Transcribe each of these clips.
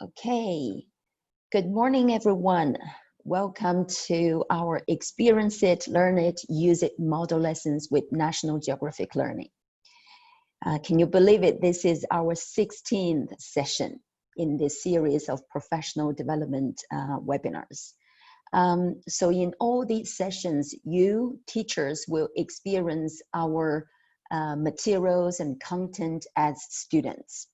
Okay, good morning, everyone. Welcome to our Experience It, Learn It, Use It model lessons with National Geographic Learning. Can you believe it? This is our 16th session in this series of professional development webinars. So in all these sessions, you teachers will experience our materials and content as students.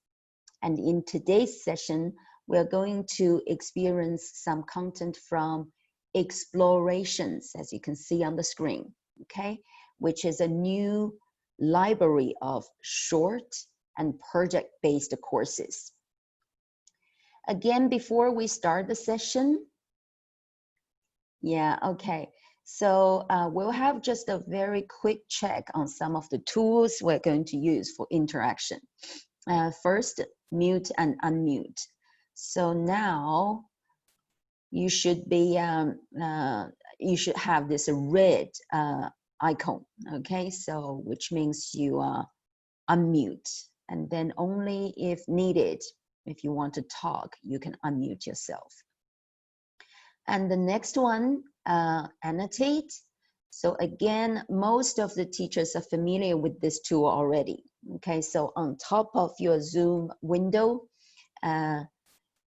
And in today's session, we're going to experience some content from Explorations, as you can see on the screen, okay, which is a new library of short and project-based courses. Again, before we start the session, so we'll have just a very quick check on some of the tools we're going to use for interaction. First, mute and unmute. So now you should be you should have this red icon, okay? So which means you unmute, and then only if needed, if you want to talk, you can unmute yourself. And the next one, Annotate. So again, most of the teachers are familiar with this tool already. Okay, so on top of your Zoom window,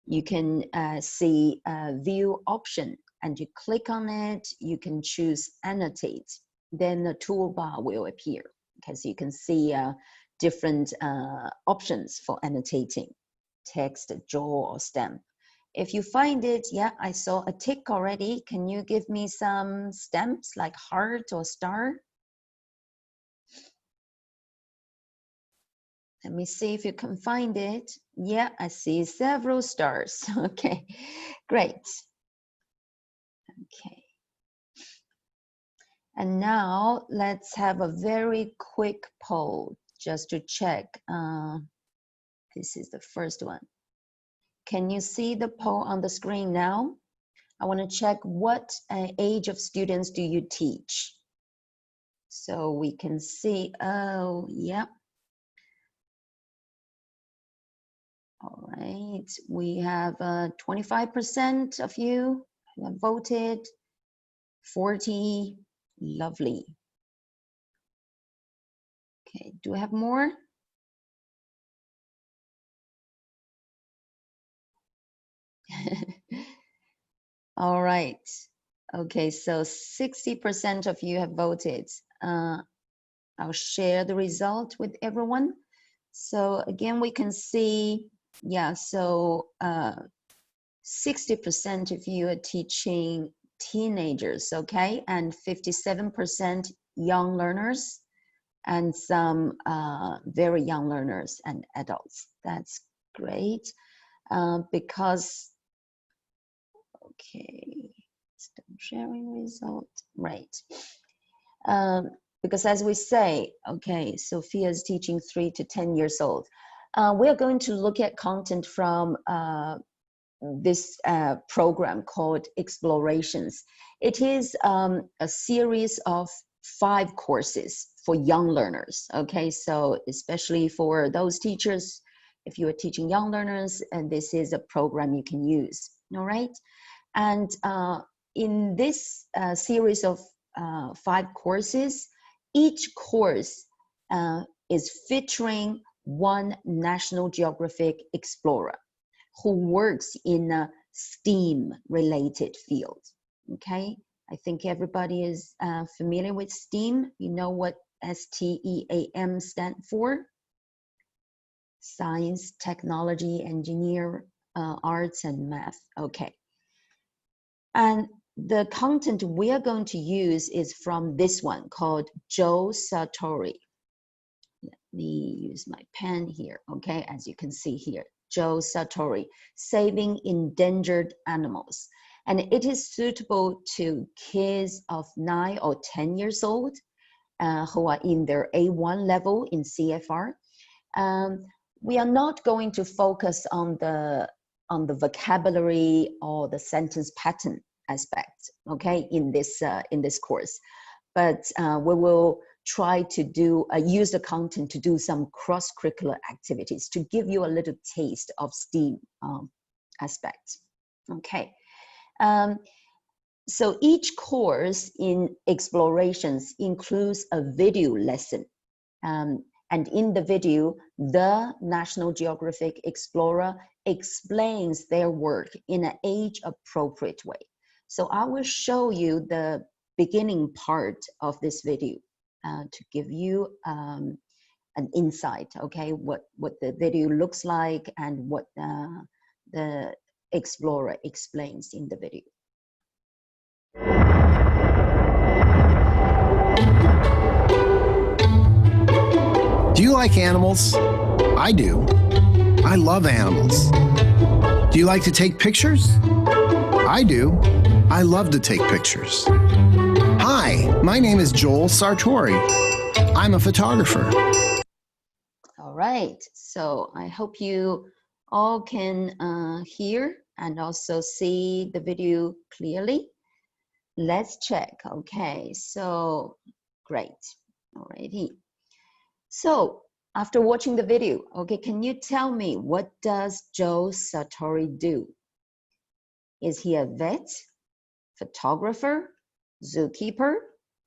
you can see a view option, and you click on it, you can choose Annotate. Then the toolbar will appear, because you can see different options for annotating, text, draw, or stamp. If you find it, yeah, I saw a tick already. Can you give me some stamps like heart or star? Let me see if you can find it. Yeah, I see several stars. Okay, great. Okay. And now let's have a very quick poll just to check. This is the first one. Can you see the poll on the screen now? I want to check what age of students do you teach? So we can see, oh, yeah. All right, we have 25% of you have voted, 40, lovely. Okay, do we have more? All right, okay, so 60% of you have voted. I'll share the result with everyone. So again, we can see, yeah, so 60% of you are teaching teenagers, okay, and 57% young learners, and some very young learners and adults. That's great, because, okay, stop sharing result, right. Because as we say, okay, Sophia is teaching 3 to 10 years old. We're going to look at content from this program called Explorations. It is a series of 5 courses for young learners, okay? So especially for those teachers, if you are teaching young learners, and this is a program you can use, all right? And in this series of 5 courses, each course is featuring one National Geographic explorer who works in a STEAM-related field, okay? I think everybody is familiar with STEAM. You know what STEAM stands for? Science, technology, engineer, arts, and math, okay. And the content we are going to use is from this one called Joel Sartore. Let me use my pen here, okay, as you can see here. Joel Sartore, Saving Endangered Animals. And it is suitable to kids of 9 or 10 years old who are in their A1 level in CFR. We are not going to focus on the vocabulary or the sentence pattern aspect, okay, in this course, but we will try to use the content to do some cross-curricular activities to give you a little taste of STEAM aspects. Okay. So each course in explorations includes a video lesson. And in the video, the National Geographic Explorer explains their work in an age-appropriate way. So I will show you the beginning part of this video to give you an insight, okay, what the video looks like and what the explorer explains in the video. Do you like animals? I do. I love animals. Do you like to take pictures? I do. I love to take pictures. Hi, my name is Joel Sartore. I'm a photographer. All right, so I hope you all can hear and also see the video clearly. Let's check. Okay, so great. Alrighty. So after watching the video, okay, can you tell me, what does Joel Sartore do? Is he a vet, photographer, zookeeper,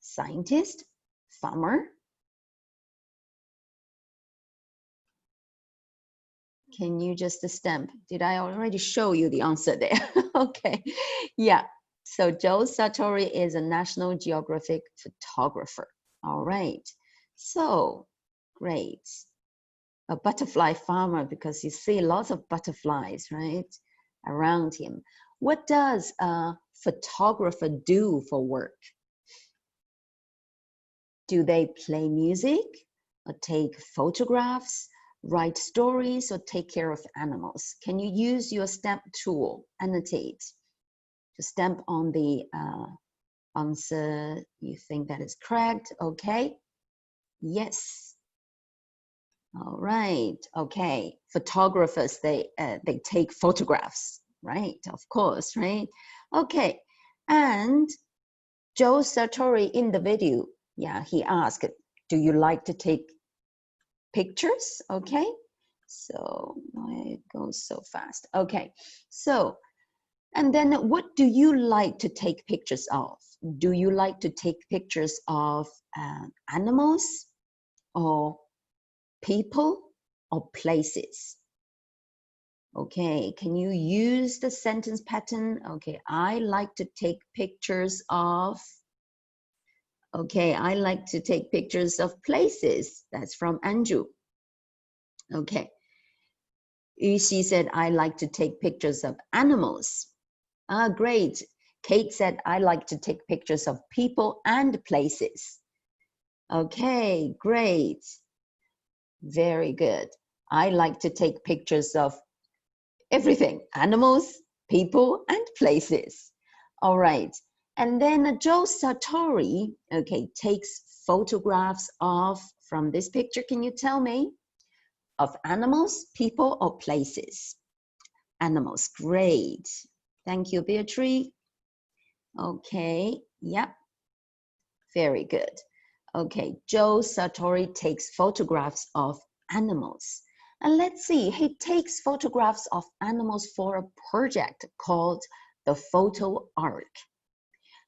scientist, farmer? Can you just stamp? Did I already show you the answer there? Okay, yeah. So Joel Sartore is a National Geographic photographer. All right, so great. A butterfly farmer, because you see lots of butterflies, right, around him. What does a photographer do for work? Do they play music or take photographs, write stories, or take care of animals? Can you use your stamp tool, Annotate, to stamp on the answer you think that is correct? Okay, yes. All right, okay. Photographers, they take photographs, right? Of course, right? Okay, and Joel Sartore in the video, yeah, he asked, do you like to take pictures? Okay, so it goes so fast. Okay, so, and then what do you like to take pictures of? Do you like to take pictures of animals or people or places? Okay, can you use the sentence pattern? Okay, I like to take pictures of, okay, I like to take pictures of places. That's from Andrew. Okay, Yuxi said, I like to take pictures of animals. Ah, great. Kate said, I like to take pictures of people and places. Okay, great. Very good. I like to take pictures of everything, animals, people, and places. All right. And then Joel Sartore, okay, takes photographs of, from this picture, can you tell me? Of animals, people, or places? Animals, great. Thank you, Beatrice. Okay, yep. Very good. Okay, Joel Sartore takes photographs of animals. And let's see, he takes photographs of animals for a project called the Photo Arc.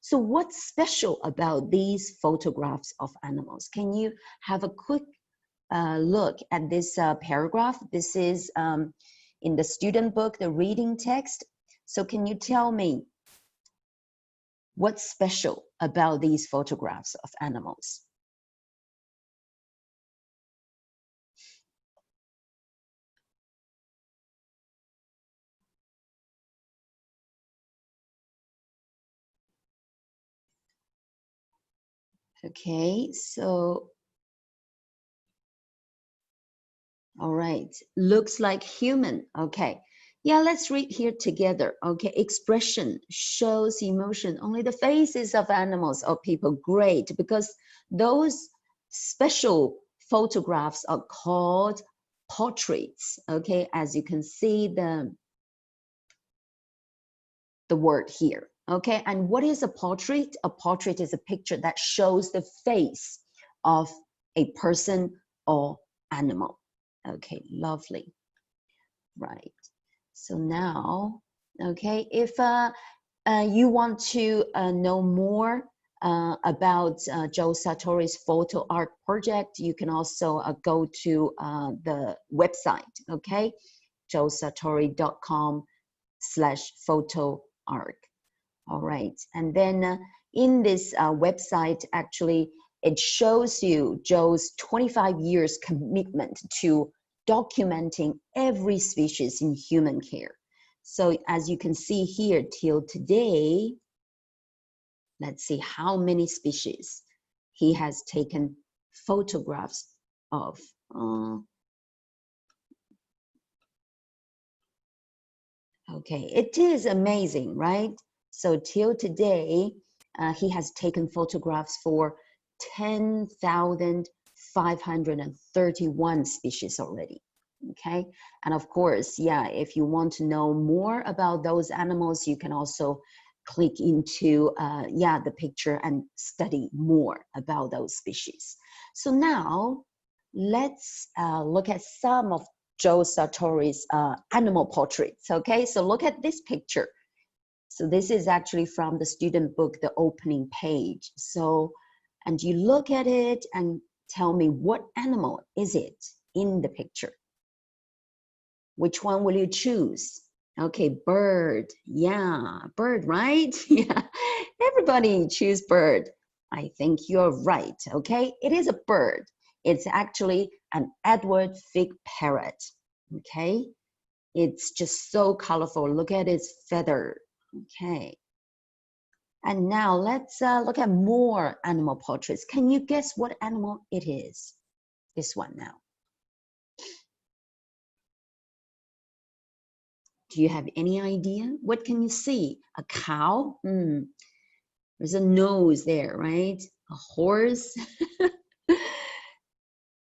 So what's special about these photographs of animals? Can you have a quick look at this paragraph? This is in the student book, the reading text. So can you tell me what's special about these photographs of animals? Okay, so, all right, looks like human. Okay, yeah, let's read here together. Okay, expression shows emotion. Only the faces of animals or people, great, because those special photographs are called portraits. Okay, as you can see the word here. Okay, and what is a portrait? A portrait is a picture that shows the face of a person or animal. Okay, lovely. Right. So now, okay, if you want to know more about Joel Sartore's photo art project, you can also go to the website, okay? joelsartore.com/photo-arc. All right, and then in this website, actually, it shows you Joel's 25 years commitment to documenting every species in human care. So as you can see here, till today, let's see how many species he has taken photographs of. Okay, it is amazing, right? So till today, he has taken photographs for 10,531 species already. Okay, and of course, yeah, if you want to know more about those animals, you can also click into the picture and study more about those species. So now let's look at some of Joel Sartore's animal portraits. Okay, so look at this picture. So this is actually from the student book, the opening page. So, and you look at it and tell me, what animal is it in the picture? Which one will you choose? Okay, bird. Yeah, bird, right? Yeah, everybody choose bird. I think you're right, okay? It is a bird. It's actually an Edward fig parrot, okay? It's just so colorful. Look at its feather, okay? And now let's look at more animal portraits. Can you guess what animal it is? This one now. Do you have any idea? What can you see? A cow? There's a nose there, right? A horse?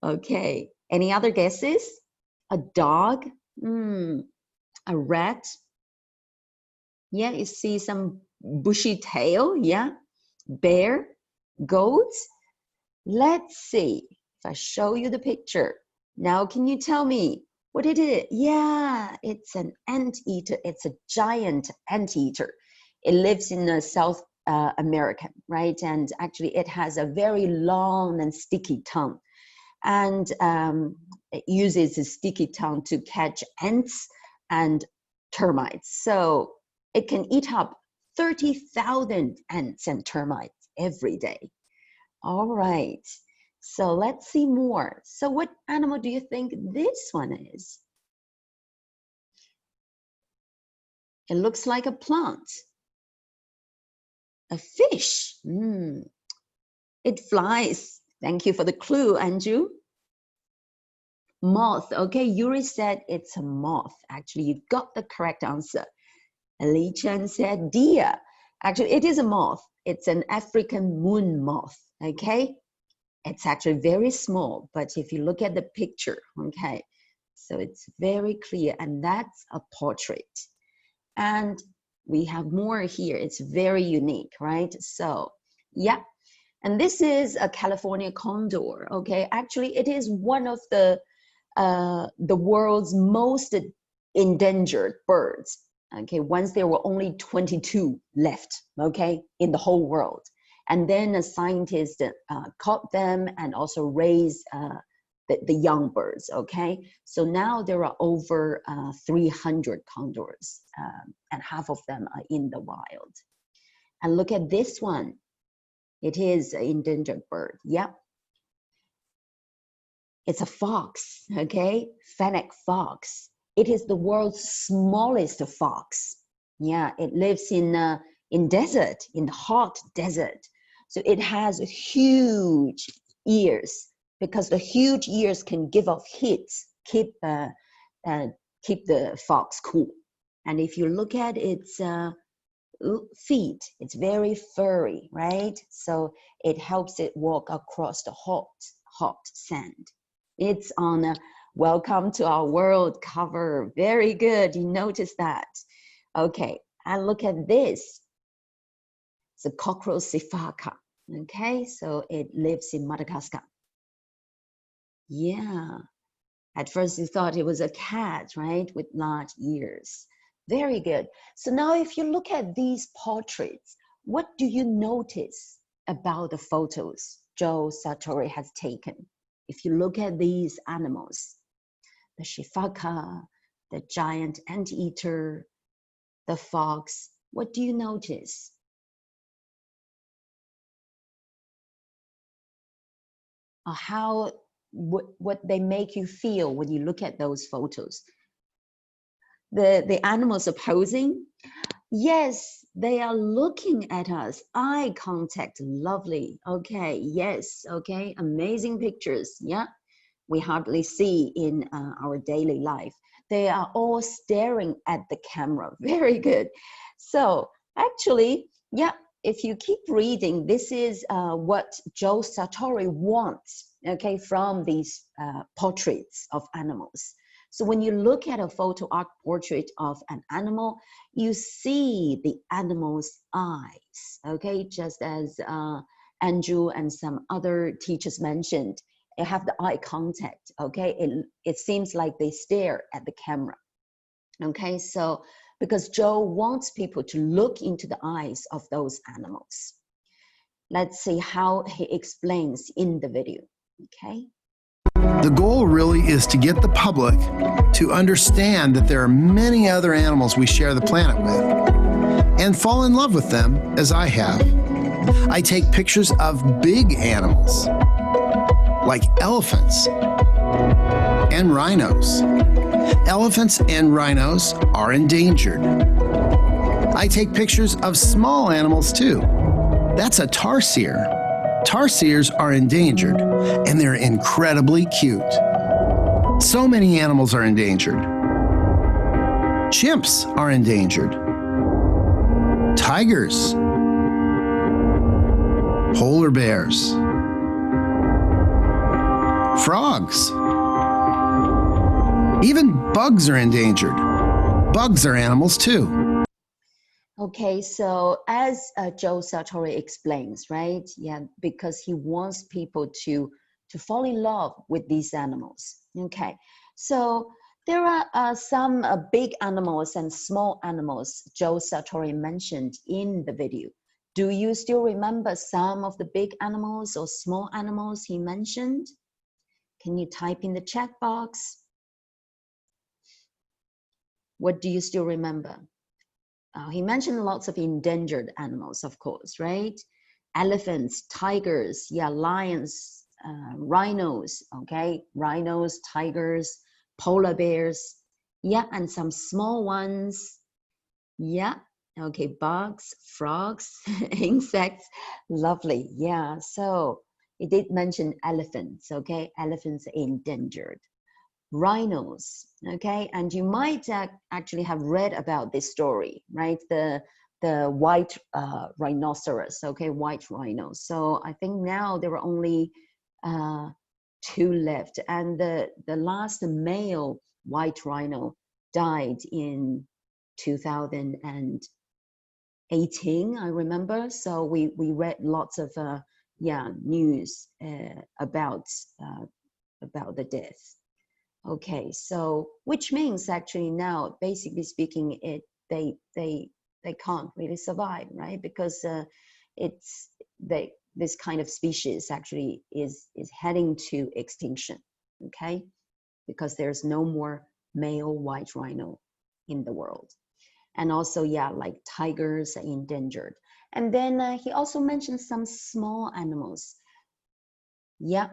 Okay. Any other guesses? A dog? A rat? Yeah, you see some bushy tail? Yeah. Bear? Goats? Let's see. If I show you the picture, now can you tell me what it is? Yeah, it's an anteater. It's a giant anteater. It lives in South America, right? And actually it has a very long and sticky tongue. And it uses its sticky tongue to catch ants and termites. So it can eat up 30,000 ants and termites every day. All right. So let's see more. So what animal do you think this one is? It looks like a plant. A fish. It flies. Thank you for the clue, Andrew. Moth. Okay, Yuri said it's a moth. Actually, you got the correct answer. Li Chen said deer. Actually, it is a moth. It's an African moon moth. Okay. It's actually very small, but if you look at the picture, okay, so it's very clear, and that's a portrait. And we have more here. It's very unique, right? So, yeah. And this is a California condor, okay? Actually, it is one of the world's most endangered birds, okay? Once there were only 22 left, okay, in the whole world. And then a scientist caught them and also raised the young birds, okay? So now there are over 300 condors, and half of them are in the wild. And look at this one. It is an endangered bird, yep. It's a fox, okay? Fennec Fox. It is the world's smallest fox. Yeah, it lives in desert, in the hot desert. So it has huge ears, because the huge ears can give off heat, keep the fox cool. And if you look at its feet, it's very furry, right? So it helps it walk across the hot sand. It's on a Welcome to Our World cover. Very good, you notice that. Okay, and look at this. It's a cockroach sifaka, okay? So it lives in Madagascar. Yeah, At first you thought it was a cat, right, with large ears. Very good. So now if you look at these portraits, what do you notice about the photos Joel Sartore has taken? If you look at these animals, the shifaka, the giant anteater, the fox, what do you notice? Or how, what they make you feel when you look at those photos? The animals are posing. Yes, they are looking at us. Eye contact, lovely. Okay, yes, okay, amazing pictures. Yeah, we hardly see in our daily life. They are all staring at the camera. Very good. So actually, yeah, if you keep reading, this is what Joel Sartore wants, okay, from these portraits of animals. So when you look at a photo art portrait of an animal, you see the animal's eyes, okay, just as Andrew and some other teachers mentioned. They have the eye contact, okay? It seems like they stare at the camera, okay? So, because Joel wants people to look into the eyes of those animals. Let's see how he explains in the video, okay? The goal really is to get the public to understand that there are many other animals we share the planet with and fall in love with them as I have. I take pictures of big animals like elephants and rhinos. Elephants and rhinos are endangered. I take pictures of small animals too. That's a tarsier. Tarsiers are endangered, and they're incredibly cute. So many animals are endangered. Chimps are endangered. Tigers. Polar bears. Frogs. Even bugs are endangered. Bugs are animals too. Okay, so as Joel Sartore explains, right? Yeah, because he wants people to fall in love with these animals. Okay, so there are some big animals and small animals Joel Sartore mentioned in the video. Do you still remember some of the big animals or small animals he mentioned? Can you type in the chat box? What do you still remember? He mentioned lots of endangered animals, of course, right? Elephants, tigers, yeah, lions, rhinos, okay? Rhinos, tigers, polar bears, yeah, and some small ones, yeah, okay, bugs, frogs, insects, lovely, yeah. So he did mention elephants, okay? Elephants are endangered. Rhinos, okay, and you might actually have read about this story, right? The white rhinoceros, okay, white rhino. So I think now there are only 2 left, and the last male white rhino died in 2018, I remember. So we read lots of news about the death. Okay, so which means actually now, basically speaking, they can't really survive, right? Because this kind of species actually is heading to extinction. Okay, because there's no more male white rhino in the world, and also like tigers are endangered. And then he also mentioned some small animals. Yeah.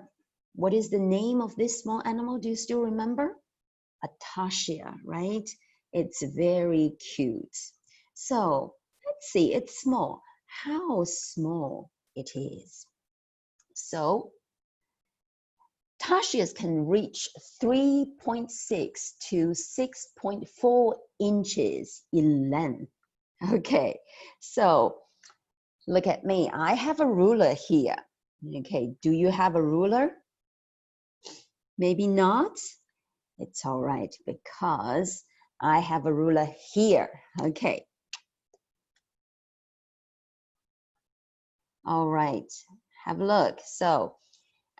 What is the name of this small animal? Do you still remember? A tasha, right? It's very cute. So let's see, it's small. How small it is. So tashias can reach 3.6 to 6.4 inches in length. Okay, so look at me. I have a ruler here. Okay, do you have a ruler? Maybe not. It's all right because I have a ruler here. Okay. All right. Have a look. So,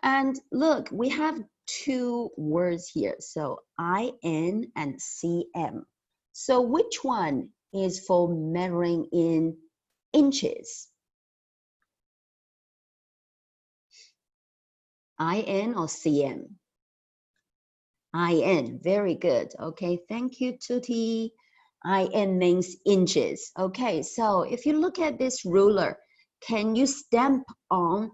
and look, we have two words here. So IN and CM. So which one is for measuring in inches? IN or CM? IN, very good. Okay, thank you, Tuti. IN means inches. Okay, so if you look at this ruler, can you stamp on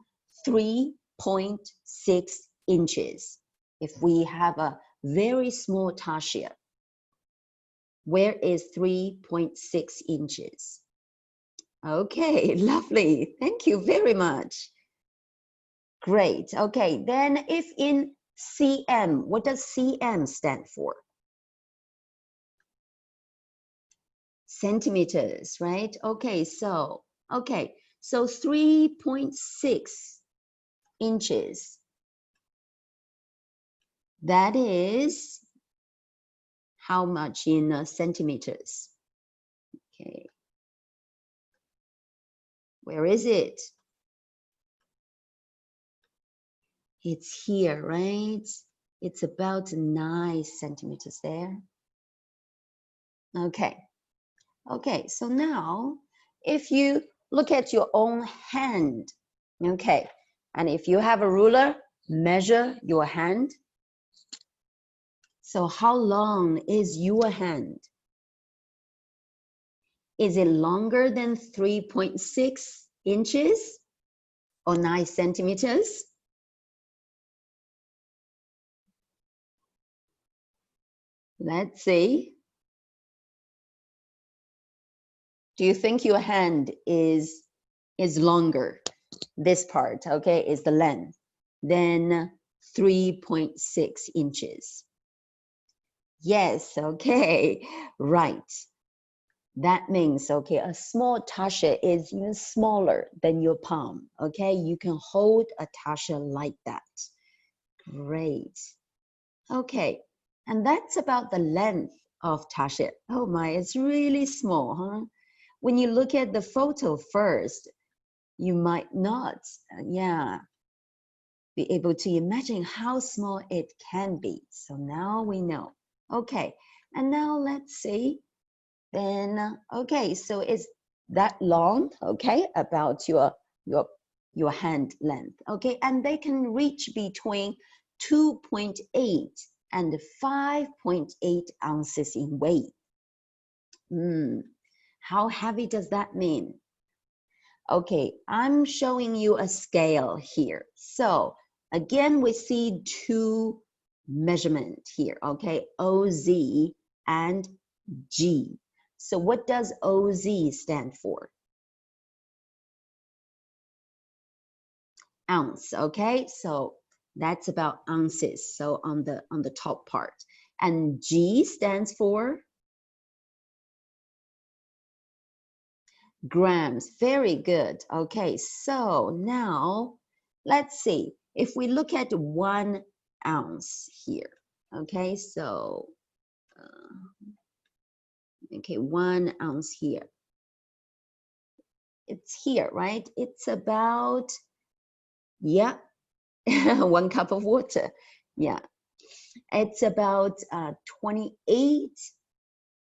3.6 inches? If we have a very small tasha, where is 3.6 inches? Okay, lovely. Thank you very much. Great. Okay, then if in CM, what does CM stand for? Centimeters, right? Okay, so 3.6 inches. That is how much in centimeters? Okay. Where is it? It's here, right? It's about 9 centimeters there. Okay. Okay, so now if you look at your own hand, okay, and if you have a ruler, measure your hand. So how long is your hand? Is it longer than 3.6 inches or 9 centimeters? Let's see. Do you think your hand is longer? This part, okay, is the length, than 3.6 inches. Yes, okay, right. That means, okay, a small tasha is even smaller than your palm, okay? You can hold a tasha like that. Great. Okay, and that's about the length of tasha. Oh my, it's really small, huh? When you look at the photo first, you might not, be able to imagine how small it can be. So now we know. Okay, and now let's see. Then, okay, so it's that long, okay, about your hand length, okay, and they can reach between 2.8 and 5.8 ounces in weight. How heavy does that mean? Okay, I'm showing you a scale here. So again, we see two measurements here, okay, OZ and G. So what does OZ stand for? Ounce, okay? So that's about ounces, so on the top part. And G stands for grams. Very good. Okay, so now let's see. If we look at 1 ounce here, okay, so okay, 1 ounce here. It's here, right? It's about, 1 cup of water. Yeah, it's about 28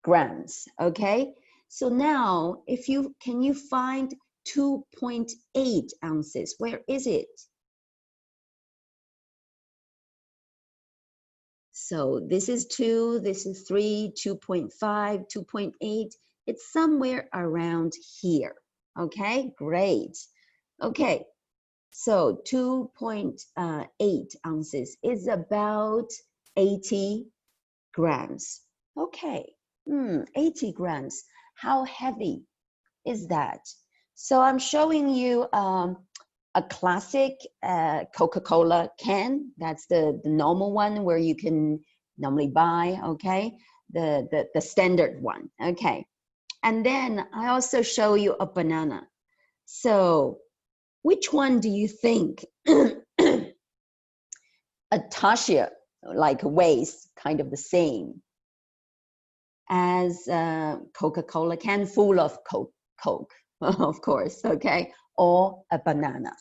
grams, okay? So now, can you find 2.8 ounces? Where is it? So this is 2, this is 3, 2.5, 2.8. It's somewhere around here, okay? Great. Okay, so 2.8 ounces is about 80 grams. Okay, 80 grams. How heavy is that? So I'm showing you a classic Coca-Cola can. That's the normal one where you can normally buy, okay? The standard one, okay? And then I also show you a banana. So which one do you think a tasha like weighs kind of the same as Coca-Cola can full of Coke, of course, okay, or a banana?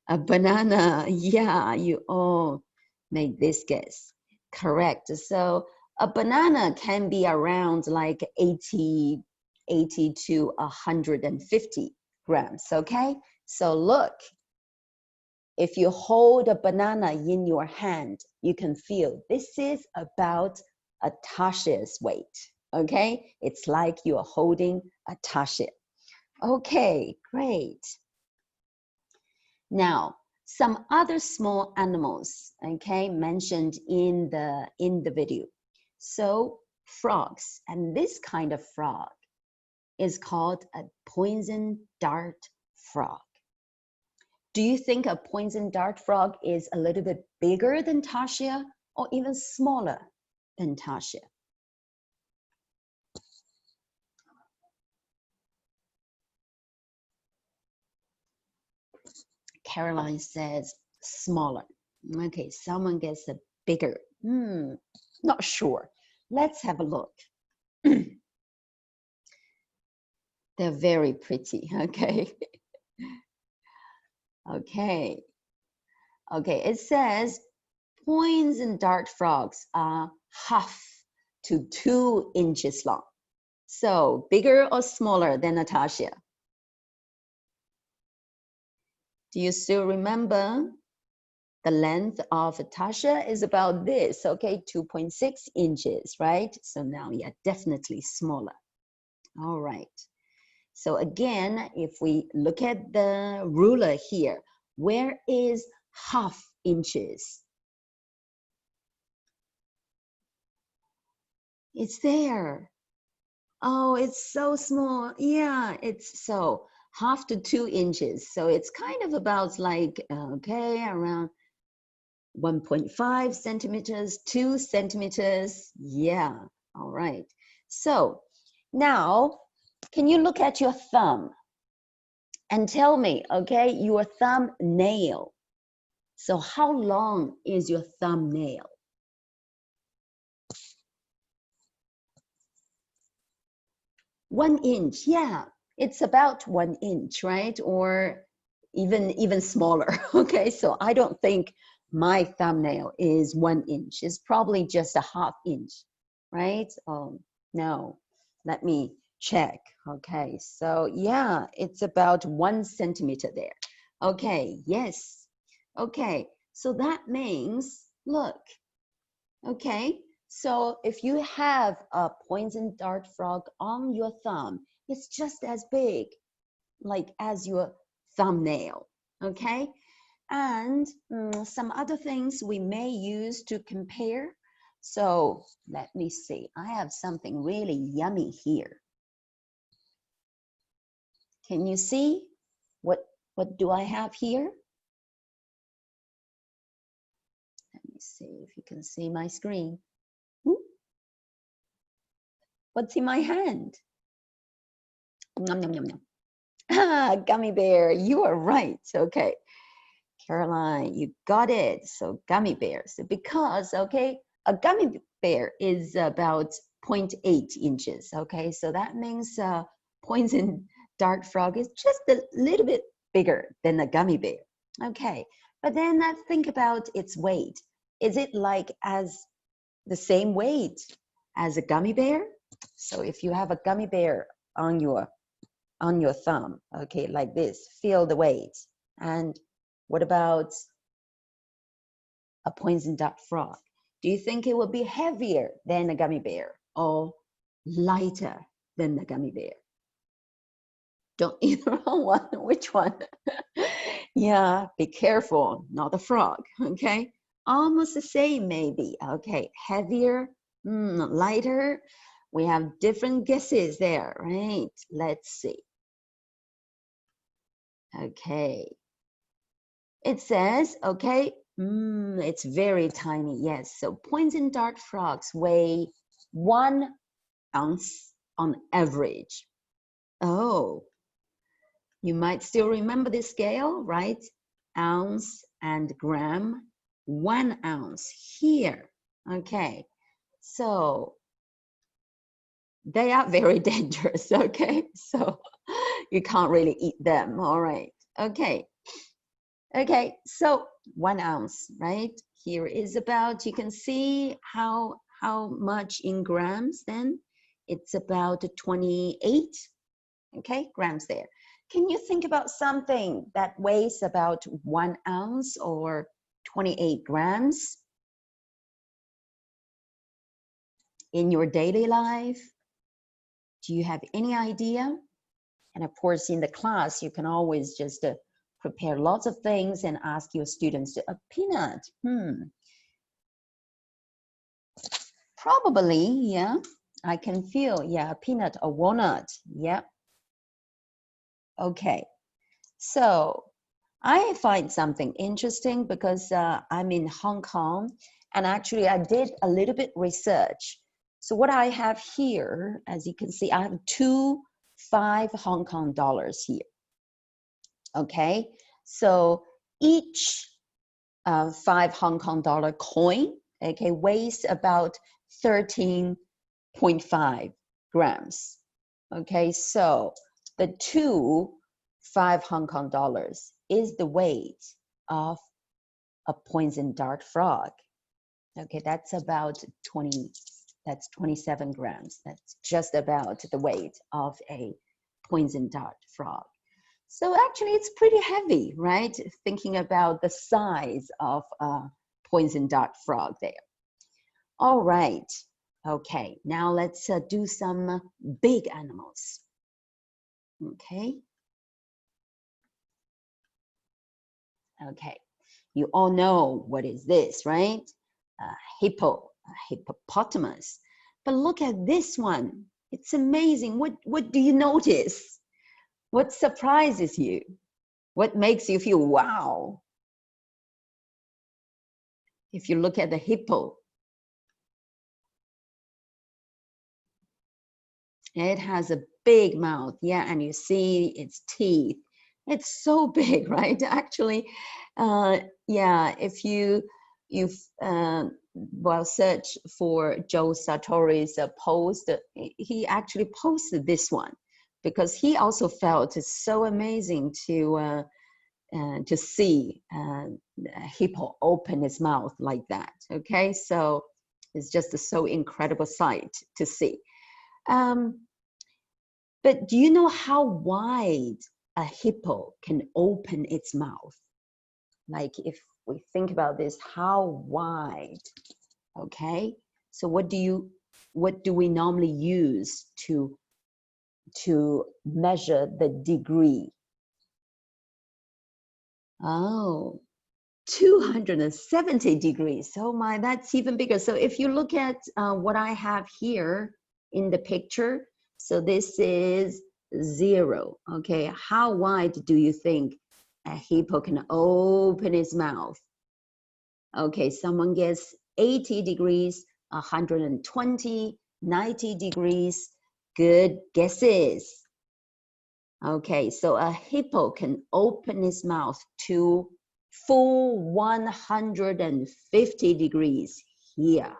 A banana. Yeah, you all made this guess. Correct. So a banana can be around like 80 to 150 grams, okay? So look, if you hold a banana in your hand, you can feel this is about a tasha's weight, okay? It's like you are holding a tasha. Okay, great. Now, some other small animals, okay, mentioned in the video. So frogs, and this kind of frog is called a poison dart frog. Do you think a poison dart frog is a little bit bigger than tasha or even smaller than tasha? Caroline says smaller. Okay, someone gets a bigger. Not sure. Let's have a look. They're very pretty, okay? Okay. Okay, it says poison dart frogs are 1/2 to 2 inches long. So bigger or smaller than a tasha? Do you still remember? The length of a tasha is about this, okay? 2.6 inches, right? So now, yeah, definitely smaller. All right. So again, if we look at the ruler here, where is 1/2 inches? It's there. Oh, it's so small. Yeah, it's so 1/2 to 2 inches. So it's kind of about like, okay, around 1.5 centimeters, 2 centimeters. Yeah, all right. So now, can you look at your thumb and tell me, okay, your thumbnail. So how long is your thumbnail? One inch, yeah, it's about 1 inch, right? Or even smaller, okay? So I don't think my thumbnail is 1 inch. It's probably just a 1/2 inch, right? No, let me check, okay? So yeah, it's about 1 centimeter there. Okay, yes, okay. So that means, look, okay, so if you have a poison dart frog on your thumb, it's just as big like as your thumbnail, okay? And some other things we may use to compare. So let me see, I have something really yummy here. Can you see what do I have here? Let me see if you can see my screen. What's in my hand? Nom, nom, nom, nom. Ah, gummy bear, you are right. Okay, Caroline, you got it. So gummy bears, because, okay, a gummy bear is about 0.8 inches. Okay, so that means poison dart frog is just a little bit bigger than a gummy bear. Okay, but then let's think about its weight. Is it like as the same weight as a gummy bear? So if you have a gummy bear on your thumb, okay, like this, feel the weight. And what about a poison dart frog? Do you think it will be heavier than a gummy bear or lighter than the gummy bear? Don't eat the wrong one. Which one? Yeah, be careful, not the frog, okay? Almost the same maybe, okay, heavier, lighter. We have different guesses there, right? Let's see. Okay. It says, okay, it's very tiny, yes. So poison dart frogs weigh 1 ounce on average. Oh, you might still remember this scale, right? Ounce and gram, 1 ounce here. Okay, so they are very dangerous, okay? So you can't really eat them, all right. Okay, Okay, so 1 ounce, right? Here is about, you can see how much in grams then? It's about 28, okay, grams there. Can you think about something that weighs about 1 ounce or 28 grams in your daily life? Do you have any idea? And of course, in the class, you can always just prepare lots of things and ask your students, a peanut, probably, yeah, I can feel, yeah, a peanut, a walnut, yeah. Okay, so I find something interesting because I'm in Hong Kong, and actually I did a little bit research. So what I have here, as you can see, I have 2 5 Hong Kong dollars here. Okay, so each 5 Hong Kong dollar coin, okay, weighs about 13.5 grams. Okay, so the 2 5 Hong Kong dollars is the weight of a poison dart frog. Okay, that's about 27 grams. That's just about the weight of a poison dart frog. So actually it's pretty heavy, right? Thinking about the size of a poison dart frog there. All right, okay, now let's do some big animals. Okay. Okay, you all know what is this, right? Hippo, hippopotamus. But look at this one. It's amazing. What do you notice? What surprises you? What makes you feel wow? If you look at the hippo, it has a big mouth, yeah, and you see its teeth. It's so big, right? Actually, yeah, if you've well, search for Joel Sartore's post, he actually posted this one because he also felt it's so amazing to see a hippo open his mouth like that. Okay, so it's just a so incredible sight to see. But do you know how wide a hippo can open its mouth? Like if we think about this, how wide? Okay, so what do we normally use to measure the degree? Oh, 270 degrees. Oh my, that's even bigger. So if you look at what I have here in the picture, so this is 0. Okay, how wide do you think a hippo can open its mouth? Okay, someone gets 80 degrees, 120, 90 degrees. Good guesses. Okay, so a hippo can open its mouth to full 150 degrees here,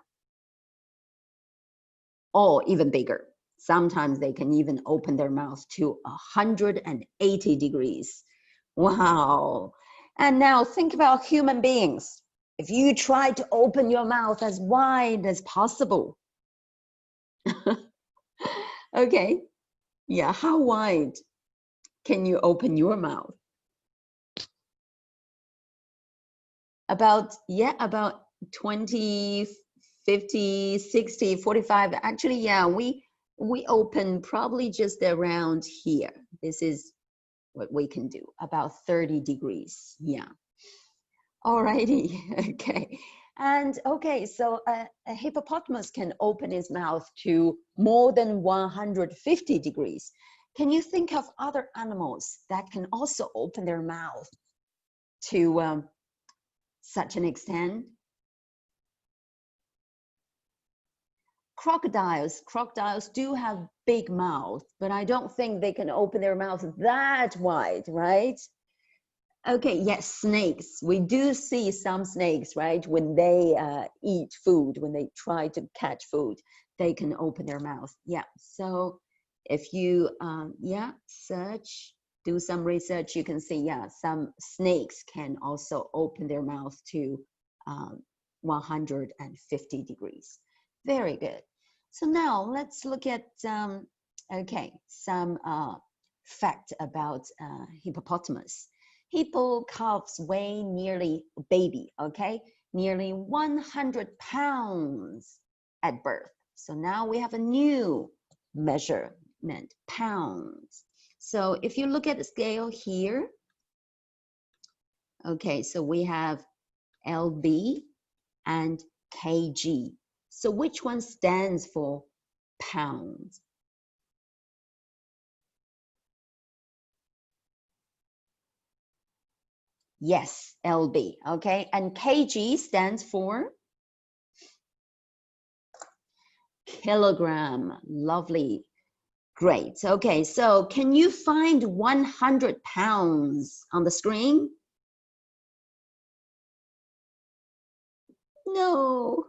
or even bigger. Sometimes they can even open their mouth to 180 degrees. Wow. And now think about human beings. If you try to open your mouth as wide as possible. Okay, yeah, how wide can you open your mouth? About 20, 50, 60, 45. Actually, yeah, we open probably just around here. This is what we can do, about 30 degrees. Yeah. Alrighty, okay. And okay, so a hippopotamus can open its mouth to more than 150 degrees. Can you think of other animals that can also open their mouth to such an extent? Crocodiles do have big mouths, but I don't think they can open their mouth that wide, right? Okay, yes, snakes. We do see some snakes, right? When they eat food, when they try to catch food, they can open their mouth. Yeah, so if you, search do some research, you can see, yeah, some snakes can also open their mouth to 150 degrees. Very good. So now let's look at, okay, some fact about hippopotamus. Hippo calves weigh nearly, baby, okay, nearly 100 pounds at birth. So now we have a new measurement, pounds. So if you look at the scale here, okay, so we have lb and kg. So which one stands for pounds? Yes, lb, okay, and kg stands for kilogram. Lovely. Great. Okay, so can you find 100 pounds on the screen? No,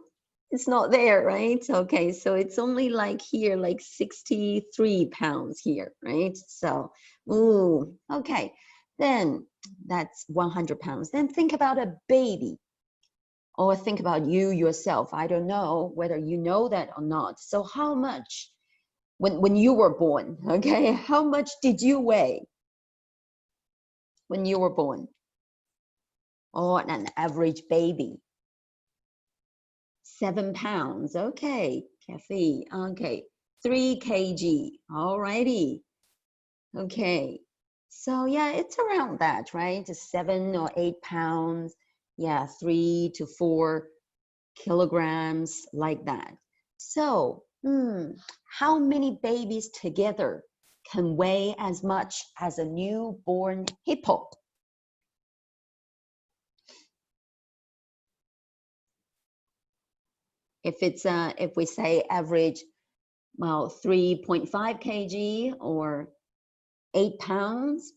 it's not there, right? Okay, so it's only like here, like 63 pounds here, right? So, ooh, okay, then that's 100 pounds. Then think about a baby, or think about you yourself. I don't know whether you know that or not. So how much, when you were born, okay, how much did you weigh when you were born? Or an average baby? 7 pounds, okay, Kathy, okay, 3 kg, alrighty, okay, so yeah, it's around that, right, 7 or 8 pounds, yeah, 3 to 4 kilograms, like that. So, how many babies together can weigh as much as a newborn hippo? If we say average, well, 3.5 kg or 8 pounds,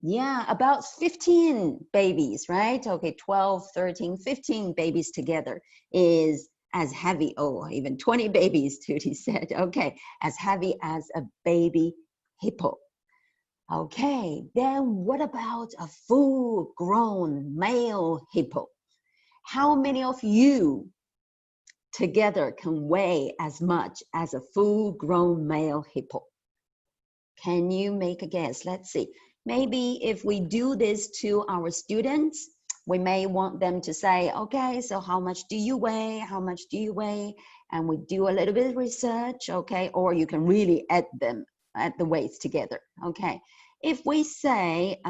yeah, about 15 babies, right? Okay, 12, 13, 15 babies together is as heavy, oh, even 20 babies, Tuti said, okay, as heavy as a baby hippo. Okay, then what about a full-grown male hippo? How many of you together can weigh as much as a full-grown male hippo? Can you make a guess? Let's see. Maybe if we do this to our students, we may want them to say, okay, so how much do you weigh? How much do you weigh? And we do a little bit of research, okay? Or you can really add the weights together, okay? If we say,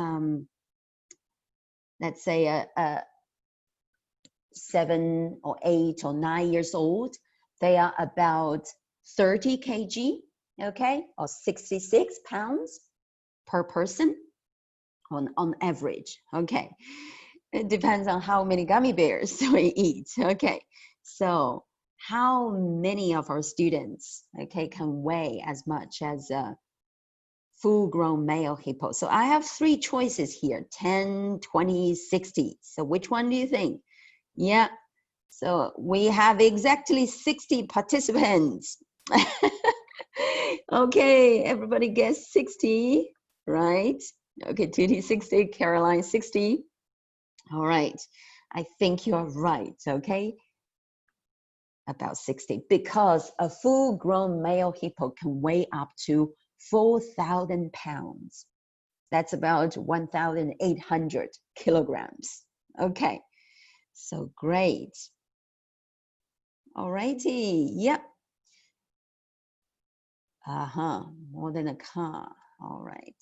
let's say a 7 or 8 or 9 years old, they are about 30 kg, okay, or 66 pounds per person on average, okay. It depends on how many gummy bears we eat, okay. So how many of our students, okay, can weigh as much as a full-grown male hippo? So I have 3 choices here, 10, 20, 60. So which one do you think? Yeah, so we have exactly 60 participants. Okay, everybody guess 60, right? Okay, Tuti 60, Caroline 60. All right, I think you're right, okay? About 60, because a full-grown male hippo can weigh up to 4,000 pounds. That's about 1,800 kilograms. Okay. So great. All righty. Yep. More than a car. All right.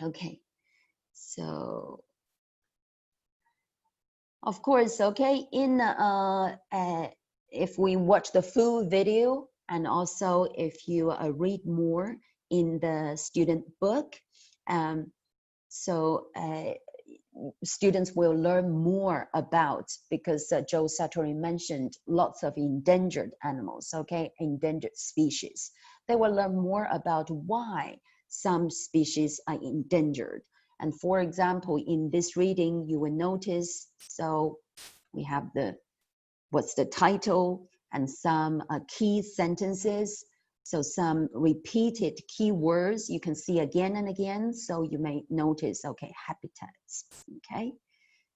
Okay. So, of course, okay, if we watch the full video, and also if you read more in the student book, students will learn more about, because Joel Sartore mentioned lots of endangered animals, okay, endangered species. They will learn more about why some species are endangered. And for example, in this reading, you will notice, so we have what's the title and some key sentences. So some repeated keywords you can see again and again. So you may notice, okay, habitats, okay?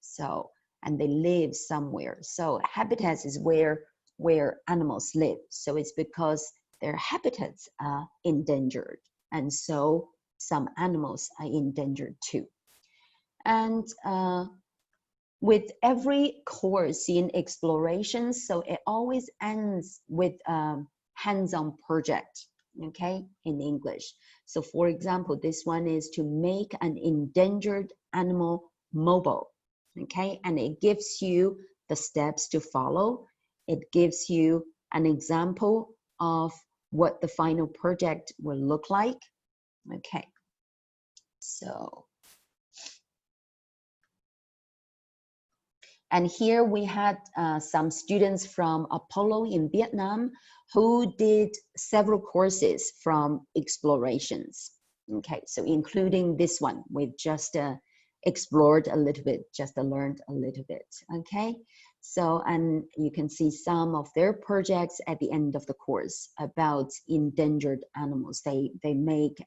So, and they live somewhere. So habitats is where animals live. So it's because their habitats are endangered. And so some animals are endangered too. And with every course in exploration, so it always ends with hands-on project, okay, in English. So for example, this one is to make an endangered animal mobile, okay, and it gives you the steps to follow. It gives you an example of what the final project will look like, okay. So, and here we had some students from Apollo in Vietnam who did several courses from explorations. Okay, so including this one, we just explored a little bit, just learned a little bit, okay? So, and you can see some of their projects at the end of the course about endangered animals. They make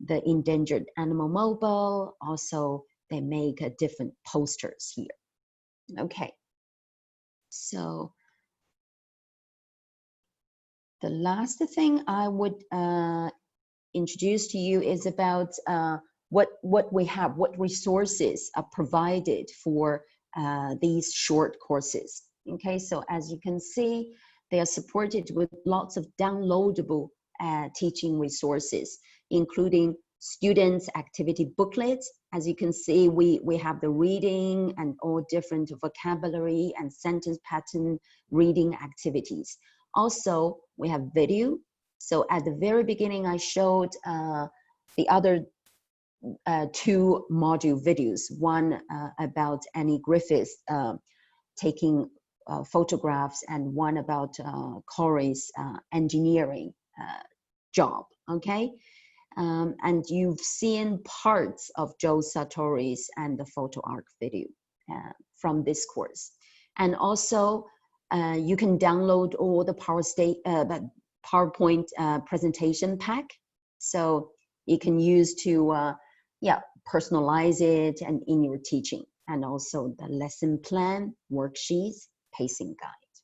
the endangered animal mobile, also they make different posters here. Okay, so the last thing I would introduce to you is about what we have, what resources are provided for these short courses. Okay, so as you can see, they are supported with lots of downloadable teaching resources, including students' activity booklets. As you can see, we have the reading and all different vocabulary and sentence pattern reading activities. Also, we have video. So at the very beginning, I showed the other two module videos, one about Annie Griffiths taking photographs, and one about Corey's engineering job, okay? And you've seen parts of Joel Sartore's and the photo arc video from this course. And also, you can download all the PowerPoint presentation pack. So you can use to, personalize it and in your teaching. And also the lesson plan, worksheets, pacing guide.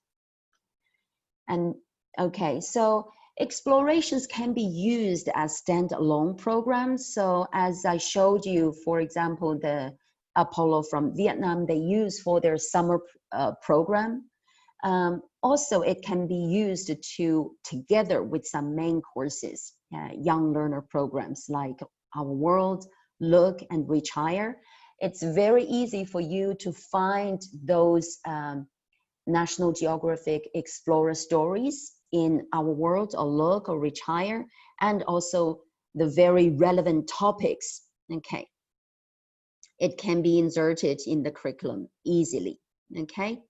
And okay, so explorations can be used as standalone programs. So as I showed you, for example, the Apollo from Vietnam, they use for their summer program. Also, it can be used together with some main courses, young learner programs like Our World, Look, and Reach Higher. It's very easy for you to find those National Geographic Explorer stories in Our World or Look or Reach Higher, and also the very relevant topics, okay? It can be inserted in the curriculum easily, okay?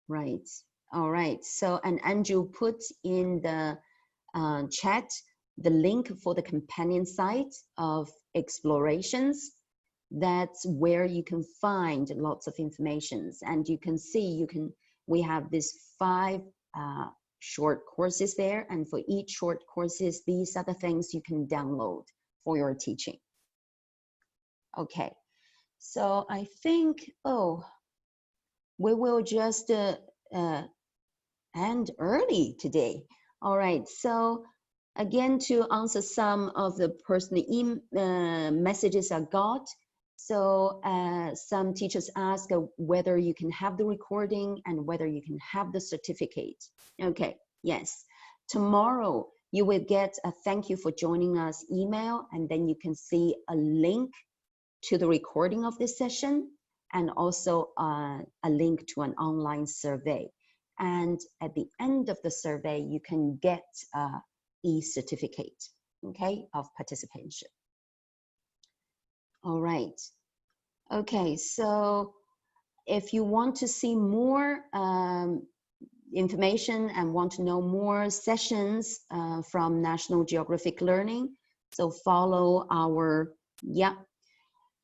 Right, all right. So, and Andrew put in the chat the link for the companion site of explorations. That's where you can find lots of informations, and you can see we have these 5 short courses there, and for each short courses, these are the things you can download for your teaching. Okay, so I think we will just end early today. All right, so again, to answer some of the personal messages I got. So some teachers ask whether you can have the recording and whether you can have the certificate. Okay, yes. Tomorrow you will get a thank you for joining us email, and then you can see a link to the recording of this session, and also a link to an online survey. And at the end of the survey, you can get an e-certificate, okay, of participation. All right. Okay, so if you want to see more information and want to know more sessions from National Geographic Learning, so follow our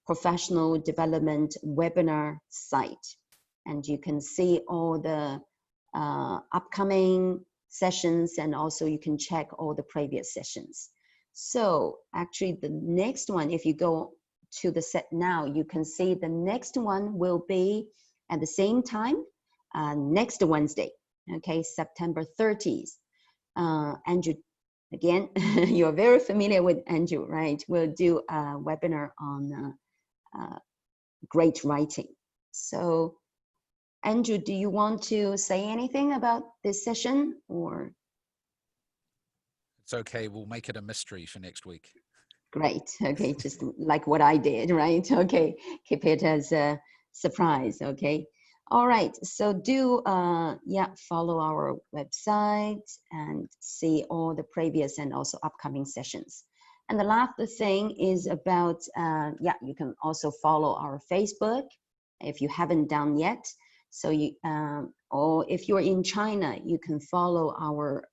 professional development webinar site. and you can see all the upcoming sessions, and also you can check all the previous sessions. So actually the next one, if you go to the set now, you can see the next one will be at the same time next Wednesday, okay, September 30th. Andrew, again, you're very familiar with Andrew, right? We'll do a webinar on great writing. So Andrew, do you want to say anything about this session, or? It's okay, we'll make it a mystery for next week. Great, okay, just like what I did, right? Okay, keep it as a surprise, okay? All right, so do follow our website and see all the previous and also upcoming sessions. And the last thing is about, you can also follow our Facebook if you haven't done yet. So you, or if you're in China, you can follow our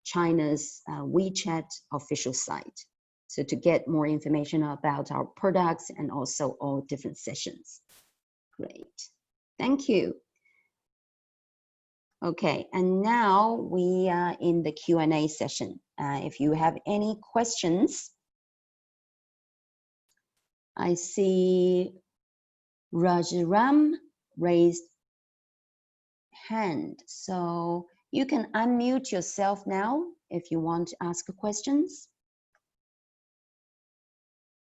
China's WeChat official site. So to get more information about our products and also all different sessions. Great, thank you. Okay, and now we are in the Q&A session. If you have any questions, I see Rajaram raised hand. So you can unmute yourself now if you want to ask questions.